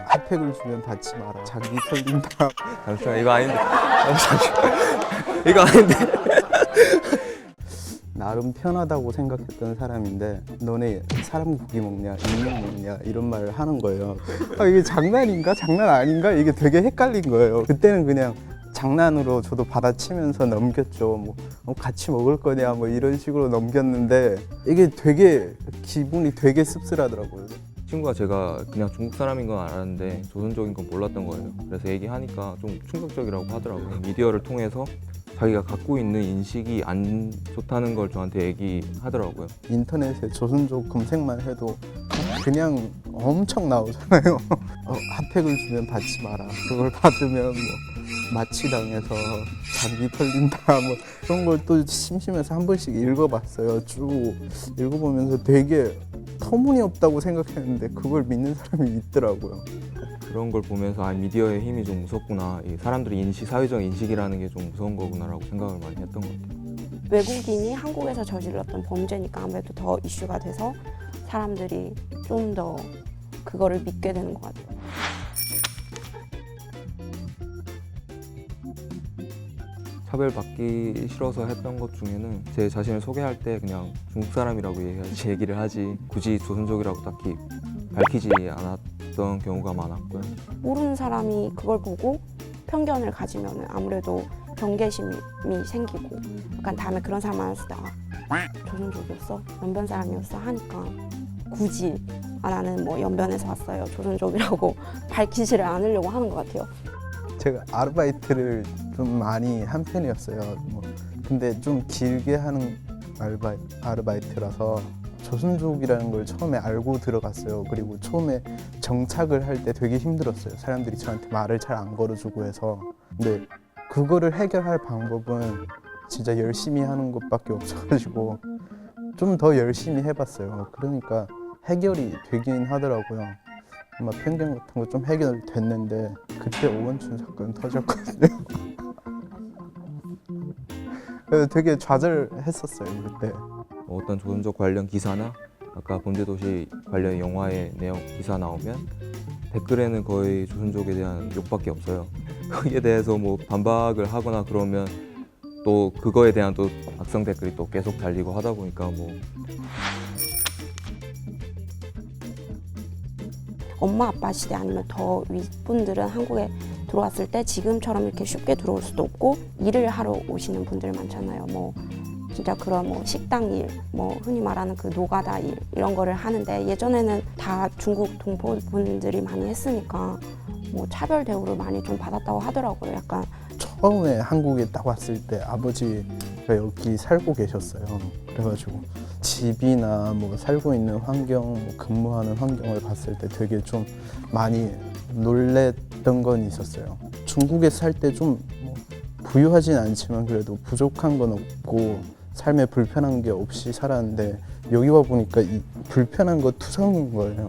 핫팩을 주면 받지 마라. 자기 털린다. 잠시만, 이거 아닌데. 잠시만. 이거 아닌데. 나름 편하다고 생각했던 사람인데 너네 사람 고기 먹냐 인명 먹냐 이런 말을 하는 거예요. 이게 장난인가 장난 아닌가 이게 되게 헷갈린 거예요. 그때는 그냥 장난으로 저도 받아치면서 넘겼죠. 뭐 같이 먹을 거냐 뭐 이런 식으로 넘겼는데 이게 되게 기분이 되게 씁쓸하더라고요. 친구가 제가 그냥 중국 사람인 건 알았는데 조선족인 건 몰랐던 거예요. 그래서 얘기하니까 좀 충격적이라고 하더라고요. 미디어를 통해서 자기가 갖고 있는 인식이 안 좋다는 걸 저한테 얘기하더라고요. 인터넷에 조선족 검색만 해도 그냥 엄청 나오잖아요. 핫팩을 주면 받지 마라. 그걸 받으면 뭐 마취당해서 감기 털린다 뭐 그런 걸 또 심심해서 한 번씩 읽어봤어요. 쭉 읽어보면서 되게 터무니없다고 생각했는데 그걸 믿는 사람이 있더라고요. 그런 걸 보면서 아, 미디어의 힘이 좀 무섭구나. 이 사람들의 인식, 사회적 인식이라는 게 좀 무서운 거구나라고 생각을 많이 했던 것 같아요. 외국인이 한국에서 저질렀던 범죄니까 아무래도 더 이슈가 돼서 사람들이 좀 더 그거를 믿게 되는 것 같아요. 차별받기 싫어서 했던 것 중에는 제 자신을 소개할 때 그냥 중국 사람이라고 얘기를 하지 굳이 조선족이라고 딱히 밝히지 않았던 경우가 많았고요. 모르는 사람이 그걸 보고 편견을 가지면 아무래도 경계심이 생기고 약간 다음에 그런 사람 만났을 때 조선족이었어? 연변 사람이었어? 하니까 굳이 나는 뭐 연변에서 왔어요. 조선족이라고 밝히지를 않으려고 하는 것 같아요. 제가 아르바이트를 좀 많이 한 편이었어요. 근데 좀 길게 하는 아르바이트라서 조선족이라는 걸 처음에 알고 들어갔어요. 그리고 처음에 정착을 할 때 되게 힘들었어요. 사람들이 저한테 말을 잘 안 걸어주고 해서. 근데 그거를 해결할 방법은 진짜 열심히 하는 것밖에 없어가지고 좀 더 열심히 해봤어요. 그러니까 해결이 되긴 하더라고요. 아마 편견 같은 거 좀 해결됐는데 그때 오원춘 사건 터졌거든요. 그래서 되게 좌절했었어요 그때. 어떤 조선족 관련 기사나 아까 범죄도시 관련 영화의 내용 기사 나오면 댓글에는 거의 조선족에 대한 욕밖에 없어요. 거기에 대해서 뭐 반박을 하거나 그러면 또 그거에 대한 또 악성 댓글이 또 계속 달리고 하다 보니까 뭐 엄마 아빠 시대 아니면 더 윗분들은 한국에 들어왔을 때 지금처럼 이렇게 쉽게 들어올 수도 없고 일을 하러 오시는 분들 많잖아요. 뭐 진짜 그런 뭐 식당 일, 뭐 흔히 말하는 그 노가다 일 이런 거를 하는데 예전에는 다 중국 동포분들이 많이 했으니까 뭐 차별 대우를 많이 좀 받았다고 하더라고요. 약간 처음에 한국에 딱 왔을 때 아버지가 여기 살고 계셨어요. 그래가지고 집이나 뭐 살고 있는 환경, 뭐 근무하는 환경을 봤을 때 되게 좀 많이 놀랬던 건 있었어요. 중국에 살 때 좀 뭐 부유하진 않지만 그래도 부족한 건 없고 삶에 불편한 게 없이 살았는데 여기 와 보니까 이 불편한 거 투성인 거예요.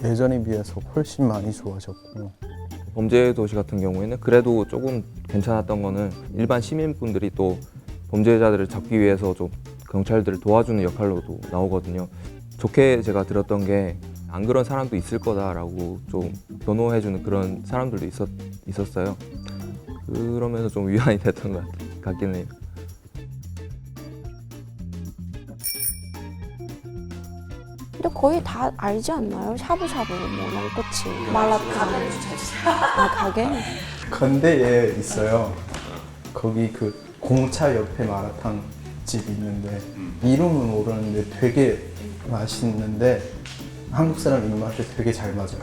예전에 비해서 훨씬 많이 좋아졌고. 범죄도시 같은 경우에는 그래도 조금 괜찮았던 거는 일반 시민분들이 또 범죄자들을 잡기 위해서 좀 경찰들을 도와주는 역할로도 나오거든요. 좋게 제가 들었던 게 안 그런 사람도 있을 거다라고 좀 변호해주는 그런 사람들도 있었어요. 그러면서 좀 위안이 됐던 것 같긴 해요. 근데 거의 다 알지 않나요? 샤브샤브, 뭐 양꼬치, 마라탕, 가게? 건대에 있어요. 거기 그 공차 옆에 마라탕 집이 있는데 이름은 모르는데 되게 맛있는데 한국 사람 입맛에 되게 잘 맞아요.